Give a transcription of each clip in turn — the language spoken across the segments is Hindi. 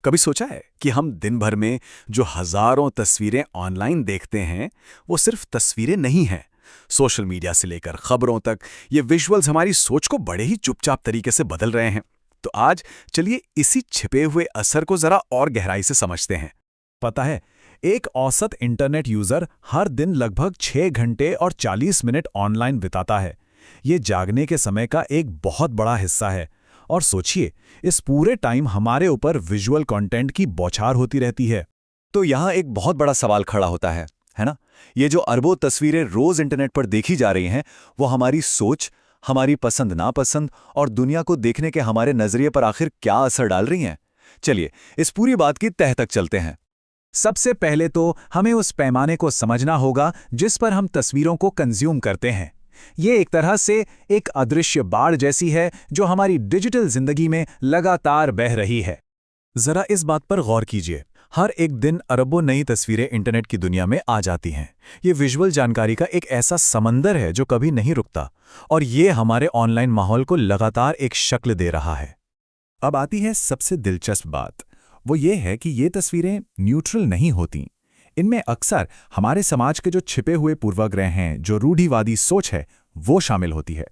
कभी सोचा है कि हम दिन भर में जो हजारों तस्वीरें ऑनलाइन देखते हैं, वो सिर्फ तस्वीरें नहीं हैं। सोशल मीडिया से लेकर खबरों तक ये विजुअल्स हमारी सोच को बड़े ही चुपचाप तरीके से बदल रहे हैं। तो आज चलिए इसी छिपे हुए असर को जरा और गहराई से समझते हैं। पता है, एक औसत इंटरनेट यूजर हर दिन लगभग 6 घंटे और 40 मिनट ऑनलाइन बिताता है। ये जागने के समय का एक बहुत बड़ा हिस्सा है। और सोचिए, इस पूरे टाइम हमारे ऊपर विजुअल कंटेंट की बौछार होती रहती है। तो यहाँ एक बहुत बड़ा सवाल खड़ा होता है ना? ये जो अरबों तस्वीरें रोज इंटरनेट पर देखी जा रही हैं, वो हमारी सोच, हमारी पसंद नापसंद और दुनिया को देखने के हमारे नजरिए पर आखिर क्या असर डाल रही हैं? चलिए, इस पूरी बात की तह तक चलते हैं। सबसे पहले तो हमें उस पैमाने को समझना होगा जिस पर हम तस्वीरों को कंज्यूम करते हैं। ये एक तरह से एक अदृश्य बाढ़ जैसी है जो हमारी डिजिटल जिंदगी में लगातार बह रही है। जरा इस बात पर गौर कीजिए, हर एक दिन अरबों नई तस्वीरें इंटरनेट की दुनिया में आ जाती हैं। ये विजुअल जानकारी का एक ऐसा समंदर है जो कभी नहीं रुकता, और ये हमारे ऑनलाइन माहौल को लगातार एक शक्ल दे रहा है। अब आती है सबसे दिलचस्प बात, वो ये है कि ये तस्वीरें न्यूट्रल नहीं होती। इनमें अक्सर हमारे समाज के जो छिपे हुए पूर्वाग्रह हैं, जो रूढ़िवादी सोच है, वो शामिल होती है।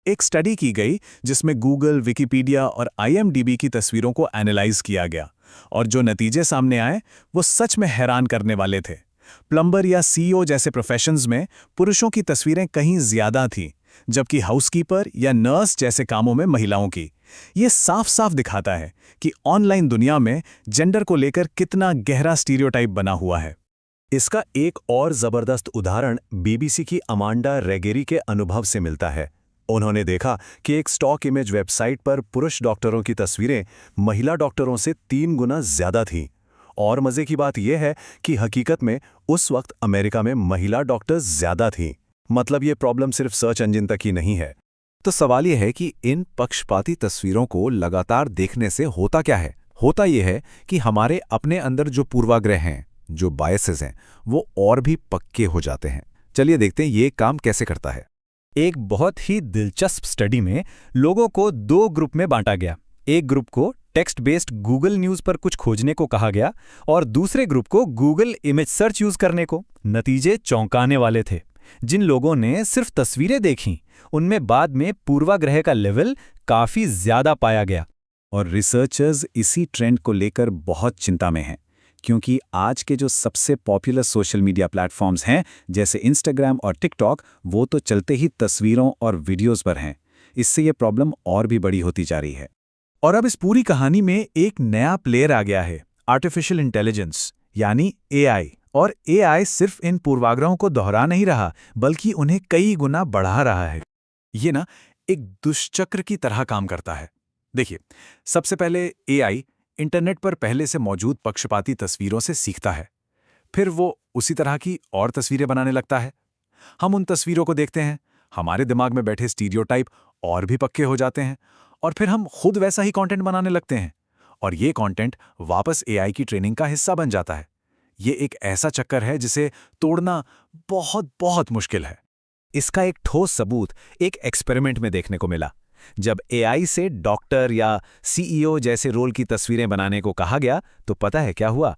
एक स्टडी की गई जिसमें गूगल, विकिपीडिया और IMDb की तस्वीरों को एनालाइज किया गया, और जो नतीजे सामने आए वो सच में हैरान करने वाले थे। प्लम्बर या CEO जैसे प्रोफेशंस में पुरुषों की तस्वीरें कहीं ज्यादा थीं, जबकि हाउसकीपर या नर्स जैसे कामों में महिलाओं की। ये साफ साफ दिखाता है कि ऑनलाइन दुनिया में जेंडर को लेकर कितना गहरा स्टीरियोटाइप बना हुआ है। इसका एक और जबरदस्त उदाहरण BBC की अमांडा रेगेरी के अनुभव से मिलता है। उन्होंने देखा कि एक स्टॉक इमेज वेबसाइट पर पुरुष डॉक्टरों की तस्वीरें महिला डॉक्टरों से 3 गुना ज्यादा थीं। और मजे की बात यह है कि हकीकत में उस वक्त अमेरिका में महिला डॉक्टर्स ज्यादा थीं। मतलब ये प्रॉब्लम सिर्फ सर्च इंजन तक ही नहीं है। तो सवाल यह है कि इन पक्षपाती तस्वीरों को लगातार देखने से होता क्या है? होता यह है कि हमारे अपने अंदर जो पूर्वाग्रह हैं, जो बायसेस हैं, वो और भी पक्के हो जाते हैं। चलिए देखते हैं ये काम कैसे करता है। एक बहुत ही दिलचस्प स्टडी में लोगों को 2 ग्रुप में बांटा गया। एक ग्रुप को टेक्स्ट बेस्ड गूगल न्यूज़ पर कुछ खोजने को कहा गया, और दूसरे ग्रुप को गूगल इमेज सर्च यूज करने को। नतीजे चौंकाने वाले थे। जिन लोगों ने सिर्फ तस्वीरें देखीं, उनमें बाद में पूर्वाग्रह का लेवल काफी ज्यादा पाया गया। और रिसर्चर्स इसी ट्रेंड को लेकर बहुत चिंता में हैं, क्योंकि आज के जो सबसे पॉपुलर सोशल मीडिया प्लेटफॉर्म्स हैं, जैसे इंस्टाग्राम और टिकटॉक, वो तो चलते ही तस्वीरों और वीडियोस पर हैं। इससे ये प्रॉब्लम और भी बड़ी होती जा रही है। और अब इस पूरी कहानी में एक नया प्लेयर आ गया है, आर्टिफिशियल इंटेलिजेंस, यानी AI। और AI सिर्फ इन पूर्वाग्रहों को दोहरा नहीं रहा, बल्कि उन्हें कई गुना बढ़ा रहा है। ये ना एक दुष्चक्र की तरह काम करता है। देखिए, सबसे पहले AI इंटरनेट पर पहले से मौजूद पक्षपाती तस्वीरों से सीखता है। फिर वो उसी तरह की और तस्वीरें बनाने लगता है। हम उन तस्वीरों को देखते हैं, हमारे दिमाग में बैठे स्टीरियोटाइप और भी पक्के हो जाते हैं, और फिर हम खुद वैसा ही कंटेंट बनाने लगते हैं। और ये कंटेंट वापस AI की ट्रेनिंग का हिस्सा बन जाता है। ये एक ऐसा चक्कर है जिसे तोड़ना बहुत बहुत मुश्किल है। इसका एक ठोस सबूत एक एक्सपेरिमेंट में देखने को मिला। जब AI से डॉक्टर या CEO जैसे रोल की तस्वीरें बनाने को कहा गया, तो पता है क्या हुआ?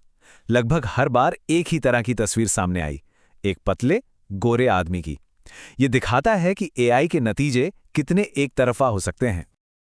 लगभग हर बार एक ही तरह की तस्वीर सामने आई, एक पतले गोरे आदमी की। ये दिखाता है कि AI के नतीजे कितने एक तरफा हो सकते हैं।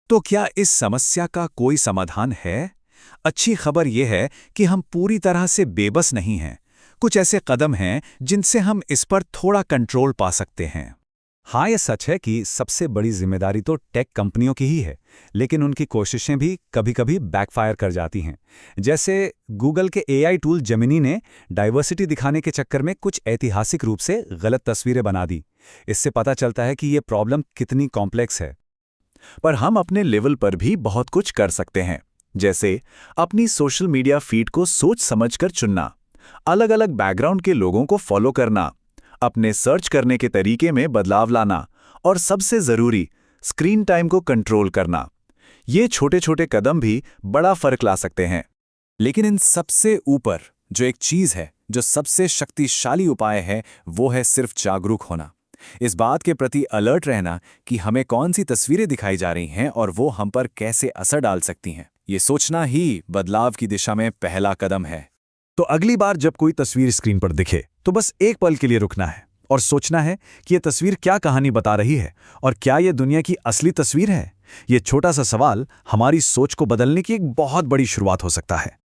तो क्या इस समस्या का कोई समाधान है? अच्छी खबर यह है कि हम पूरी तरह से बेबस नहीं हैं। कुछ ऐसे कदम हैं जिनसे हम इस पर थोड़ा कंट्रोल पा सकते हैं। हाँ, ये सच है कि सबसे बड़ी जिम्मेदारी तो टेक कंपनियों की ही है, लेकिन उनकी कोशिशें भी कभी-कभी बैकफायर कर जाती हैं। जैसे गूगल के AI टूल जेमिनी ने डाइवर्सिटी दिखाने के चक्कर में कुछ ऐतिहासिक रूप से गलत तस्वीरें बना दी। इससे पता चलता है कि ये प्रॉब्लम कितनी कॉम्प्लेक्स है। पर हम अपने लेवल पर भी बहुत कुछ कर सकते हैं, जैसे अपनी सोशल मीडिया फीड को सोच समझकर चुनना, अलग-अलग बैकग्राउंड के लोगों को फॉलो करना, अपने सर्च करने के तरीके में बदलाव लाना, और सबसे जरूरी, स्क्रीन टाइम को कंट्रोल करना। ये छोटे छोटे कदम भी बड़ा फर्क ला सकते हैं। लेकिन इन सबसे ऊपर जो एक चीज है, जो सबसे शक्तिशाली उपाय है, वो है सिर्फ जागरूक होना। इस बात के प्रति अलर्ट रहना कि हमें कौन सी तस्वीरें दिखाई जा रही हैं और वो हम पर कैसे असर डाल सकती हैं। ये सोचना ही बदलाव की दिशा में पहला कदम है। तो अगली बार जब कोई तस्वीर स्क्रीन पर दिखे तो बस एक पल के लिए रुकना है और सोचना है कि ये तस्वीर क्या कहानी बता रही है और क्या ये दुनिया की असली तस्वीर है। ये छोटा सा सवाल हमारी सोच को बदलने की एक बहुत बड़ी शुरुआत हो सकता है।